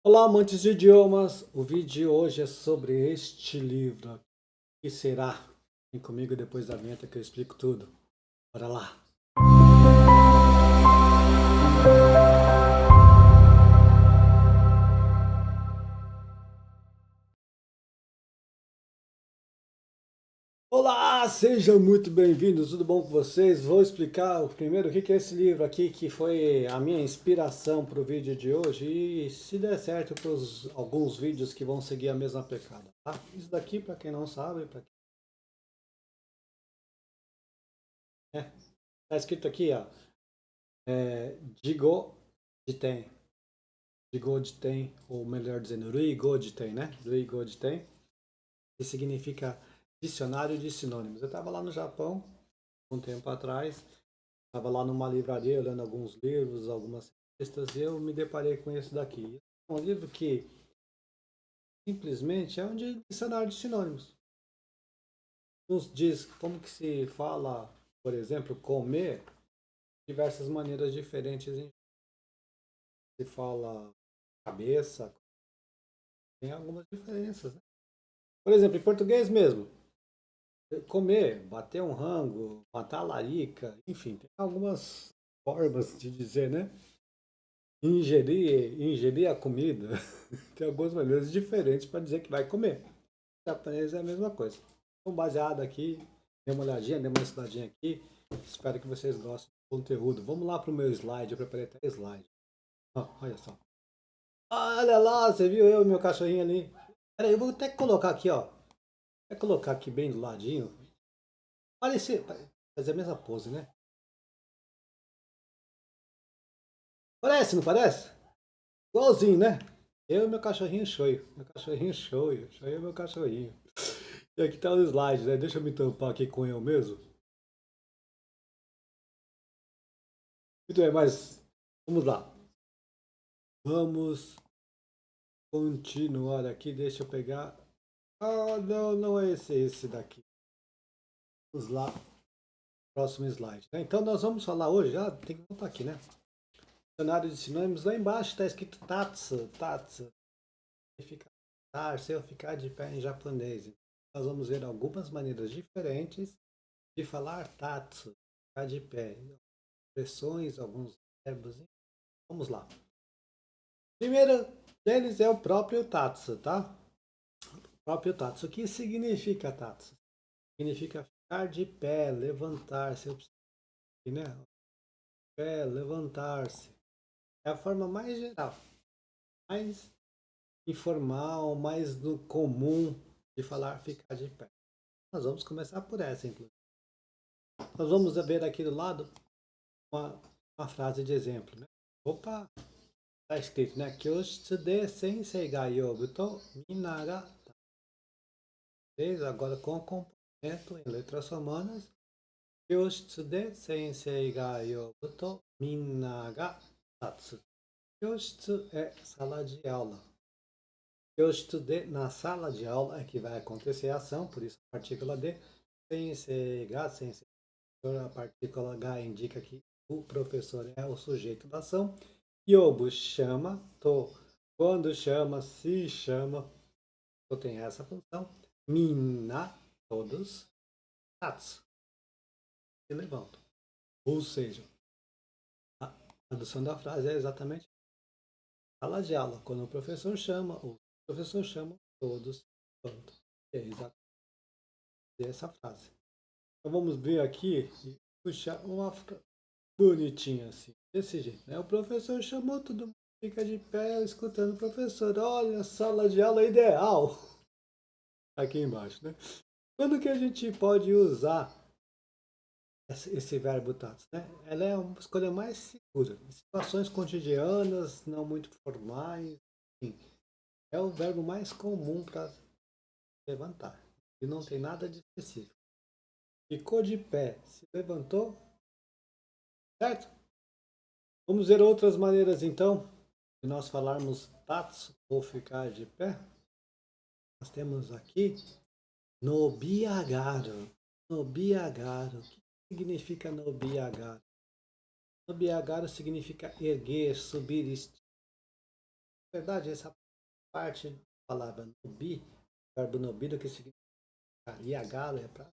Olá, amantes de idiomas! O vídeo de hoje é sobre este livro. O que será? Vem comigo depois da vinheta que eu explico tudo. Bora lá! Olá, sejam muito bem-vindos, tudo bom com vocês? Vou explicar primeiro o que é esse livro aqui, que foi a minha inspiração para o vídeo de hoje e se der certo para alguns vídeos que vão seguir a mesma pegada, tá? Isso daqui, para quem não sabe, tá escrito aqui, ó, Jigo Jiten. Jiten, ou melhor dizendo, Ruigo Jiten, né? Ruigo Jiten, que significa dicionário de sinônimos. Eu estava lá no Japão, um tempo atrás, estava lá numa livraria, lendo alguns livros, algumas revistas, e eu me deparei com esse daqui. É um livro que simplesmente é um dicionário de sinônimos. Nos diz como que se fala, por exemplo, comer, diversas maneiras diferentes. Se fala cabeça, tem algumas diferenças, né? Por exemplo, em português mesmo, comer, bater um rango, matar a larica, enfim, tem algumas formas de dizer, né? Ingerir a comida, tem algumas maneiras diferentes para dizer que vai comer. Em japonês é a mesma coisa. Então, baseado aqui, dê uma olhadinha, dê uma estudadinha aqui. Espero que vocês gostem do conteúdo. Vamos lá para o meu slide, eu preparei até slide. Olha só. Olha lá, você viu eu e meu cachorrinho ali? Peraí, eu vou até colocar aqui, ó. Vou colocar aqui bem do ladinho. Parecer, fazer a mesma pose, né? Parece, não parece? Igualzinho, né? Eu e meu cachorrinho shoyu. Meu cachorrinho shoyu. Shoyu é meu cachorrinho. E aqui tá o slide, né? Deixa eu me tampar aqui com eu mesmo. Muito bem, mas vamos lá. Vamos continuar aqui. Deixa eu pegar. Ah, não, não é esse daqui. Vamos lá. Próximo slide, né? Então nós vamos falar hoje. Ah, tem que voltar aqui, né? Dicionário de sinônimos. Lá embaixo está escrito tatsu. Tatsu. Significa sentar-se ou ficar de pé em japonês. Nós vamos ver algumas maneiras diferentes de falar tatsu, ficar de pé. Expressões, alguns verbos. Vamos lá. Primeiro deles é o próprio tatsu, tá? O próprio tatsu. O que significa tatsu? Significa ficar de pé, levantar-se, né? Pé, levantar-se. É a forma mais geral, mais informal, mais do comum de falar ficar de pé. Nós vamos começar por essa, inclusive. Nós vamos ver aqui do lado uma frase de exemplo, né? Opa, está escrito, né? Kyoushitsu de sensei ga yobu to minna ga. Agora com complemento em letras romanas. Kyoushitsu de sensei ga yobu to minna ga tatsu. Kyoushitsu é sala de aula. Kyoushitsu de, na sala de aula é que vai acontecer a ação, por isso a partícula de. Sensei ga, sensei. A partícula ga indica que o professor é o sujeito da ação. Yobu chama, to. Quando chama, se chama. To tem essa função. Minna, todos. Tatsu, se levantam. Ou seja, a tradução da frase é exatamente sala de aula. Quando o professor chama, o professor chama, todos se levantam. É exatamente essa frase. Então vamos ver aqui e puxar uma bonitinha assim, desse jeito, né? O professor chamou, todo mundo fica de pé escutando o professor. Olha, sala de aula ideal. Aqui embaixo, né? Quando que a gente pode usar esse verbo tato, né? Ela é uma escolha mais segura. Em situações cotidianas, não muito formais, enfim, é o verbo mais comum para levantar. E não tem nada de específico. Ficou de pé, se levantou, certo? Vamos ver outras maneiras então de nós falarmos tatsu ou ficar de pé. Nós temos aqui nobiagaru. Nobiagaru. O que significa nobiagaru? Nobiagaru significa erguer, subir, verdade, essa parte da palavra nobi, verbo nobido, que significa iagalo, é para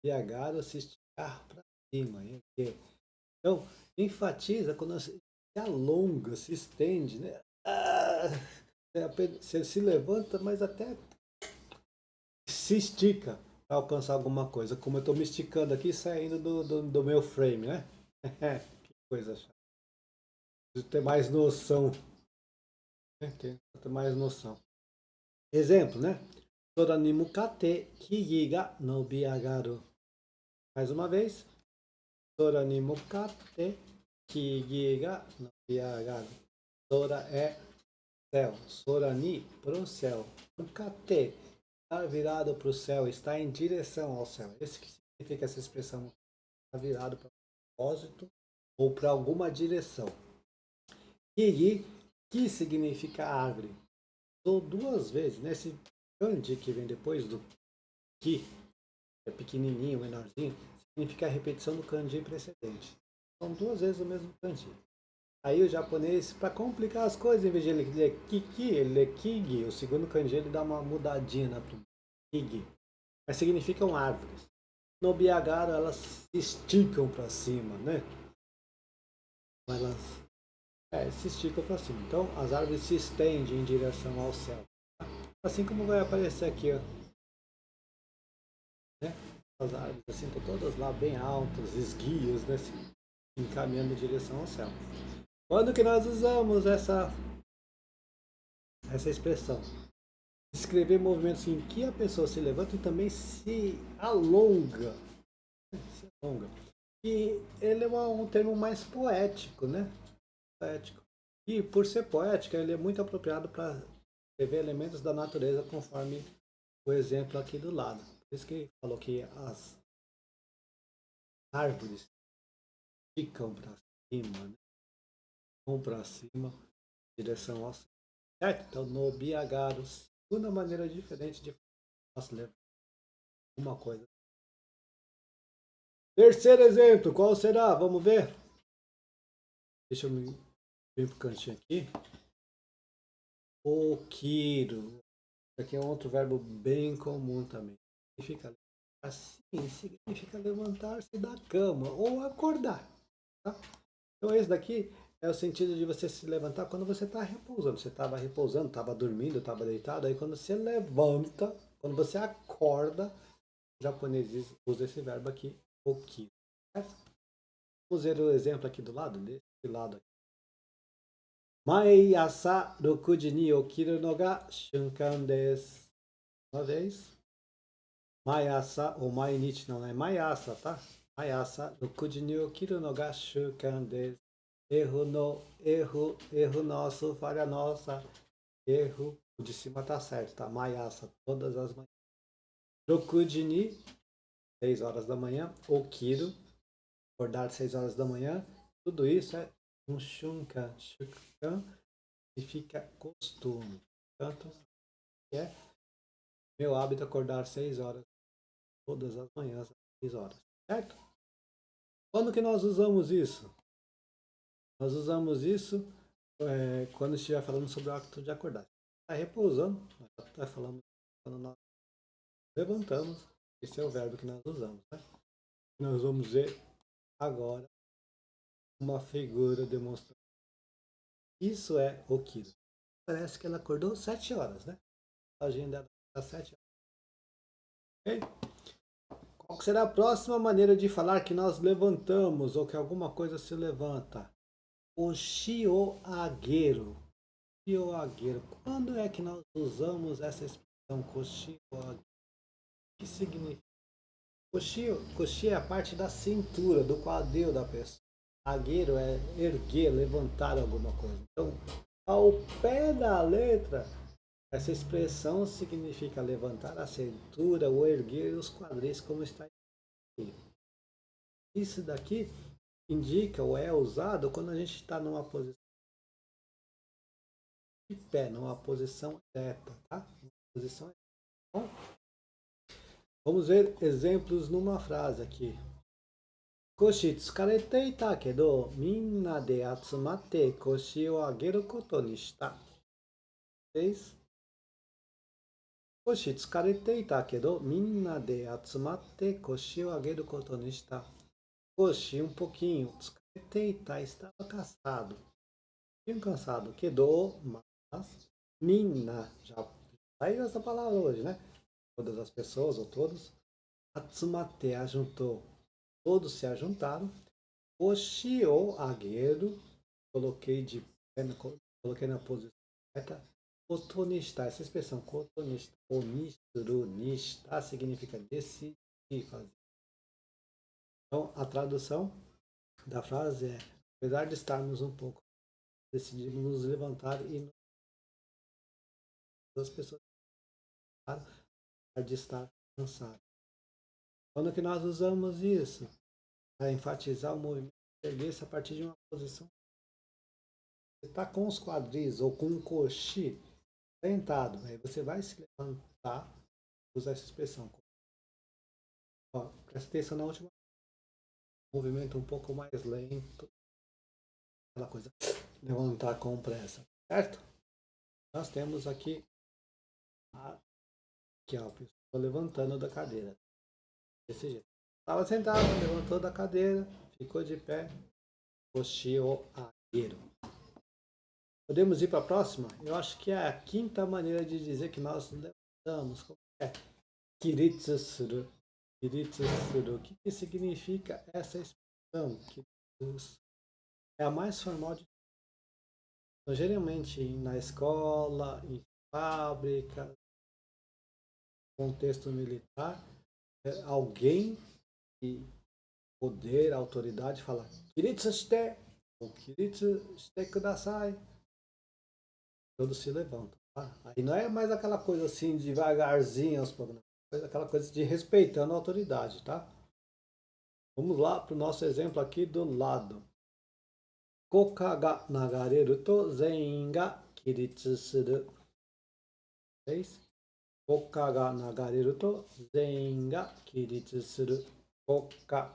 iagalo se esticar para cima. Então, enfatiza quando se alonga, se estende, né? Você se levanta, mas até se estica para alcançar alguma coisa. Como eu estou me esticando aqui, saindo do meu frame, né? Que coisa chata. Preciso ter mais noção. Né? Ter mais noção. Exemplo, né? Sora ni mukate higi ga nobiagaru. Mais uma vez. Sora ni mukate higi ga nobiagaru. Sora é céu. Sora ni pro céu. Mukate está virado para o céu, está em direção ao céu. Esse que significa essa expressão, está virado para um propósito ou para alguma direção. Higi, que significa árvore. Usou duas vezes, nesse kanji que vem depois do ki, é pequenininho, menorzinho, significa a repetição do kanji precedente. São duas vezes o mesmo kanji. Aí o japonês, para complicar as coisas, em vez de ele ler kiki, ele lê kigi. O segundo kanji ele dá uma mudadinha na primeira. Kigi. Mas significam árvores. No Biagaro elas se esticam para cima, né? Elas se esticam para cima. Então as árvores se estendem em direção ao céu. Assim como vai aparecer aqui, ó. Né? As árvores assim estão todas lá bem altas, esguias, né? Encaminhando em direção ao céu. Quando que nós usamos essa expressão? Descrever movimentos em que a pessoa se levanta e também se alonga. Se alonga. E ele é um termo mais poético, né? Poético. E por ser poético, ele é muito apropriado para descrever elementos da natureza, conforme o exemplo aqui do lado. Por isso que ele falou que as árvores ficam para cima, né? Vão para cima, em direção ao céu. Certo? Então, no biagaru, segunda maneira diferente de nós ler uma coisa. Terceiro exemplo, qual será? Vamos ver. Deixa eu me vir pro cantinho aqui. Okiro. Aqui é um outro verbo bem comum também. Significa assim, significa levantar-se da cama ou acordar. Tá? Então esse daqui é o sentido de você se levantar quando você está repousando. Você estava repousando, estava dormindo, estava deitado. Aí quando você levanta, quando você acorda, o japonês usa esse verbo aqui, okiro. Certo? Vamos ver o exemplo aqui do lado, desse lado aqui. Mai asa 6時に起きるのが瞬間です。uma vez. Mai asa, ou mai nichi não é mai asa, tá? Mai asa 6時に起きるのが習慣です。Erro nosso, falha nossa. Erro, o de cima tá certo, tá? Mai asa, todas as manhãs. 6時に 6 horas da manhã. Okiro, acordar 6 horas da manhã. Tudo isso é um shunkan. Shunkan significa costume. Portanto, é meu hábito acordar 6 horas todas as manhãs, às 6 horas. Certo? Quando que nós usamos isso? Nós usamos isso quando estiver falando sobre o hábito de acordar. Está repousando, nós está falando quando nós levantamos. Esse é o verbo que nós usamos. Né? Nós vamos ver agora uma figura demonstrando. Isso é o Kiro. Parece que ela acordou 7 horas, né? A agenda dela está 7 horas. Ok? Qual será a próxima maneira de falar que nós levantamos ou que alguma coisa se levanta? O shioageru. Shioageru. Quando é que nós usamos essa expressão koshioageru? O que significa? Koshi é a parte da cintura, do quadril da pessoa. Agueiro é erguer, levantar alguma coisa. Então, ao pé da letra, essa expressão significa levantar a cintura ou erguer os quadris, como está aqui. Isso daqui indica ou é usado quando a gente está numa posição de pé, numa posição reta, tá? Uma posição reta. Bom, vamos ver exemplos numa frase aqui. 少し疲れていたけど、みんなで集まって腰を上げることにした。です。少し疲れていたけど、みんなで集まって腰を上げることにした。Hoje, um pouquinho, descansei, estava cansado. Tinha cansado, quedou, mas Nina, já saiu essa palavra hoje, né? Todas as pessoas, ou todos. Atsumate, ajuntou. Todos se ajuntaram. Oshio, agueiro, coloquei de pé, coloquei na posição correta. Kotonista, essa expressão, kotonista, onisturu, nista, significa decidir fazer. Então, a tradução da frase é: apesar de estarmos um pouco, decidimos nos levantar e as pessoas apesar de estar cansadas. Quando que nós usamos isso? Para enfatizar o movimento erguer-se a partir de uma posição. Você está com os quadris ou com um coxi sentado, aí você vai se levantar, usar essa expressão. Ó, presta atenção na última. Movimento um pouco mais lento. Aquela coisa, levantar com pressa, certo? Nós temos aqui aqui, ó, a pessoa levantando da cadeira. Desse jeito. Estava sentado, levantou da cadeira, ficou de pé, coxeou agueiro. Podemos ir para a próxima? Eu acho que é a quinta maneira de dizer que nós levantamos. Como é? Kiritsu suru. Kiritsu suru. O que significa essa expressão? Kiritsu é a mais formal de. Então, geralmente na escola, em fábrica, contexto militar, alguém que poder, autoridade fala Kiritsu shite ou Kiritsu shite kudasai. Todos se levantam. Tá? Aí não é mais aquela coisa assim devagarzinho aos poucos, aquela coisa de respeitando a autoridade, tá? Vamos lá para o nosso exemplo aqui do lado. Koka ga nagareru to zenin ga kiritsu suru. Koka ga nagareru to zenin ga kiritsu suru. Koka,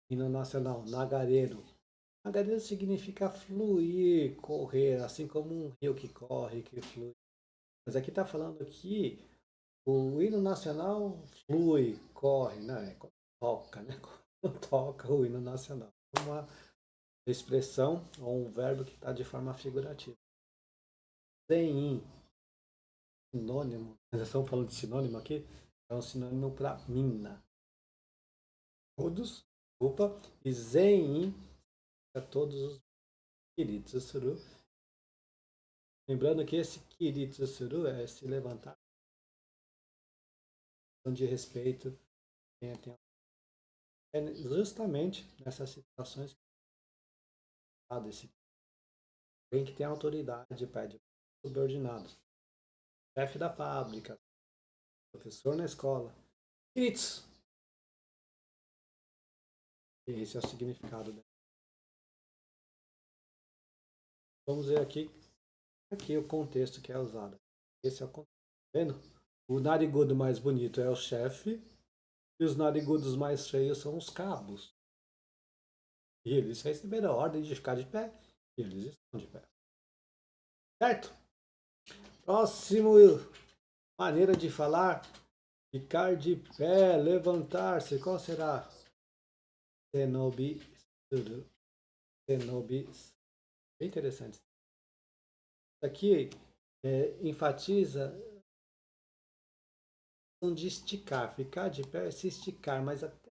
hino nacional, nagareru. Nagareru significa fluir, correr, assim como um rio que corre, que flui. Mas aqui está falando que o hino nacional flui, corre, né? Toca, né? Toca o hino nacional. Uma expressão ou um verbo que está de forma figurativa. Zen, sinônimo, nós estamos falando de sinônimo aqui, é um sinônimo para mina. Todos, opa, e zen para todos os kiritsu suru. Lembrando que esse kiritsu suru é se levantar de respeito, é justamente nessas situações desse alguém que tem autoridade pede subordinados, chefe da fábrica, professor na escola, kiritsu. Esse é o significado dela. Vamos ver aqui o contexto que é usado. Esse é o contexto. Tá vendo? O narigudo mais bonito é o chefe e os narigudos mais feios são os cabos. E eles receberam a ordem de ficar de pé e eles estão de pé. Certo? Próximo maneira de falar, ficar de pé, levantar-se, qual será? Cenobi suru. Cenobi. Bem interessante. Aqui enfatiza de esticar, ficar de pé é se esticar, mas até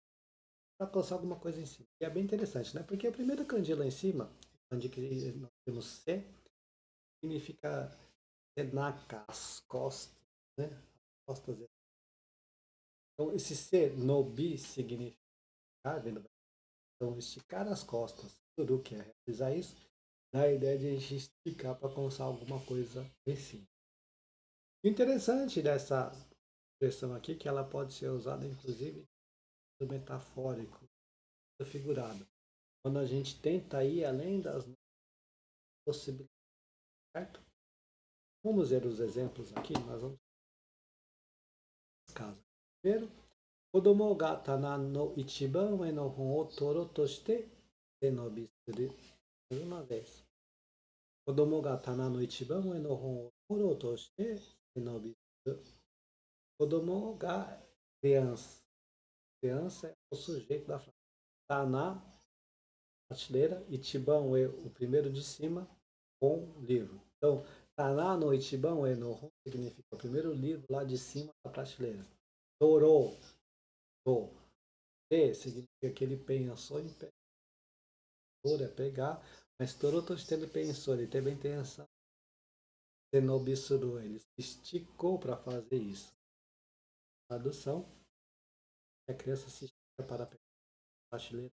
para alcançar alguma coisa em cima. E é bem interessante, né? Porque o primeiro kanji lá em cima, onde que nós temos C, significa senaka, as costas, né? As costas. Então, esse C, nobi, significa, vendo? Então, esticar as costas, tudo que é realizar isso, dá a ideia de a gente esticar para alcançar alguma coisa em cima. Interessante dessa expressão aqui que ela pode ser usada inclusive no metafórico, no figurado. Quando a gente tenta ir além das possibilidades, certo? Vamos ver os exemplos aqui, nós vamos caso. Primeiro, Kodomo ga tana no ichiban ue no hon o toro toshite senobi suru. Mais uma vez. Kodomo ga tana no ichiban ue no hon o toro toshite senobi suru. Kodomo ga criança. Criança é o sujeito da frase. Tana, prateleira. Ichiban é o primeiro de cima com livro. Então, Tana no Ichiban e no Hon significa o primeiro livro lá de cima da prateleira. Toro, to. Te significa que ele pensou em pegar. Toro é pegar, mas Toro ele pensou, ele teve a intenção. Senobisuru, ele se esticou para fazer isso. Tradução: a criança se estica para pegar a prateleira.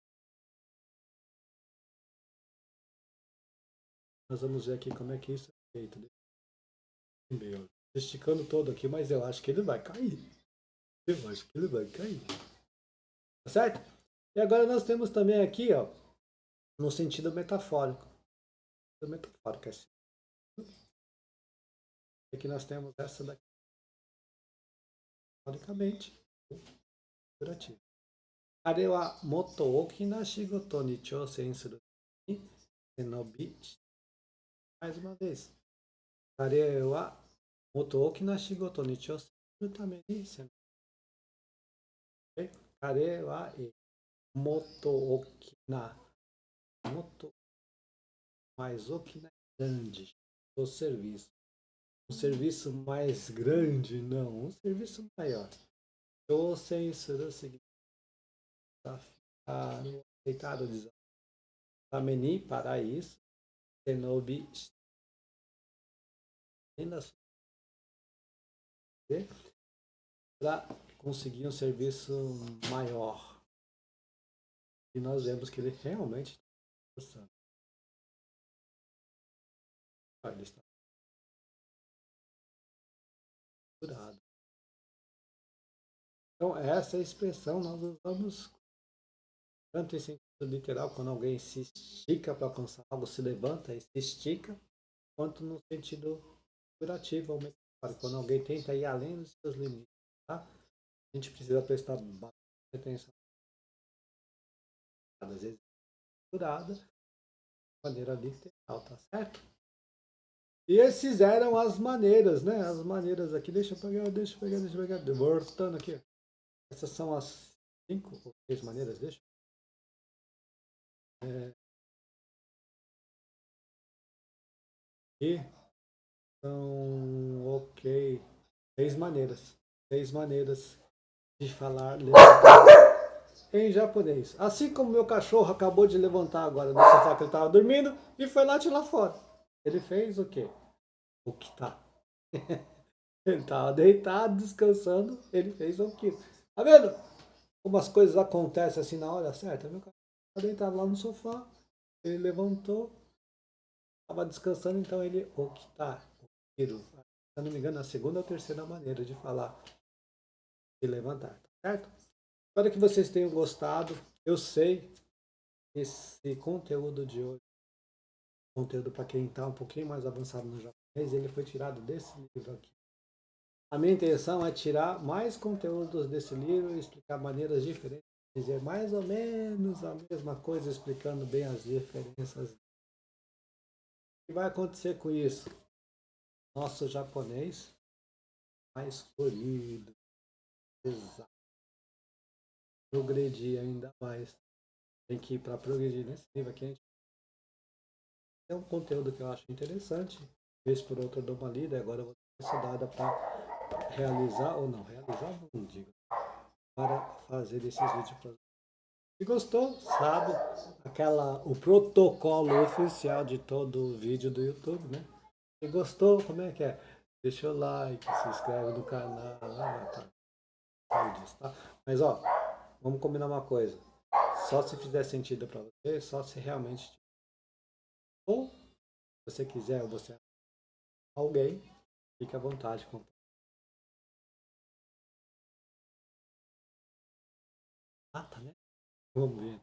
Nós vamos ver aqui como é que isso é feito. Meu, esticando todo aqui, mas eu acho que ele vai cair. Eu acho que ele vai cair. Tá certo? E agora nós temos também aqui, ó, no sentido metafórico. O metafórico é assim. Aqui nós temos essa daqui. Metaforicamente, figurativo. Are wa motto oki na shigoto ni chousen suru ni senobi. Mais uma vez. Are wa motto oki na shigoto ni chousen suru tame ni senobi. Are wa motto oki na. Motto mais oki na grande. O serviço. Um serviço mais grande, não. Um serviço maior. Chousen suru significa aceitado o desafio. Tameni, para isso. Senobi, para conseguir um serviço maior. E nós vemos que ele realmente está esforçando. Ele está curado. Então, essa expressão nós usamos tanto em sentido literal, quando alguém se estica para alcançar algo, se levanta e se estica, quanto no sentido figurativo ou metafórico, quando alguém tenta ir além dos seus limites. Tá? A gente precisa prestar bastante atenção. Às vezes, curada, de maneira literal, tá certo? E esses eram as maneiras, né? As maneiras aqui, deixa eu pegar. Voltando aqui. Essas são as 5 ou 6 maneiras, deixa. E são, ok, 6 maneiras. 6 maneiras de falar em japonês. Assim como meu cachorro acabou de levantar agora no sofá que ele estava dormindo e foi lá tirar fora. Ele fez o quê? O que tá. Ele estava deitado, descansando, ele fez o que. Tá vendo? Como as coisas acontecem assim na hora certa. Meu cachorro estava deitado lá no sofá, ele levantou, estava descansando, então ele o que tá. Se eu não me engano, a segunda ou terceira maneira de falar de levantar, tá certo? Espero que vocês tenham gostado. Eu sei que esse conteúdo de hoje, conteúdo para quem está um pouquinho mais avançado no japonês, ele foi tirado desse livro aqui. A minha intenção é tirar mais conteúdos desse livro e explicar maneiras diferentes de dizer mais ou menos a mesma coisa, explicando bem as diferenças. O que vai acontecer com isso? Nosso japonês mais fluido, exato. Progredir ainda mais. Tem que ir para progredir nesse livro aqui. É um conteúdo que eu acho interessante. Vez por outra eu dou uma lida, agora eu vou ter estudada para realizar, ou não, realizar não digo, para fazer esses vídeos para vocês. Se gostou, sabe, o protocolo oficial de todo vídeo do YouTube, né? Se gostou, como é que é? Deixa o like, se inscreve no canal, tá? Mas ó, vamos combinar uma coisa. Só se fizer sentido para você, só se realmente. Ou, se você quiser, ou você alguém, fique à vontade. Ah, tá, né? Vamos ver.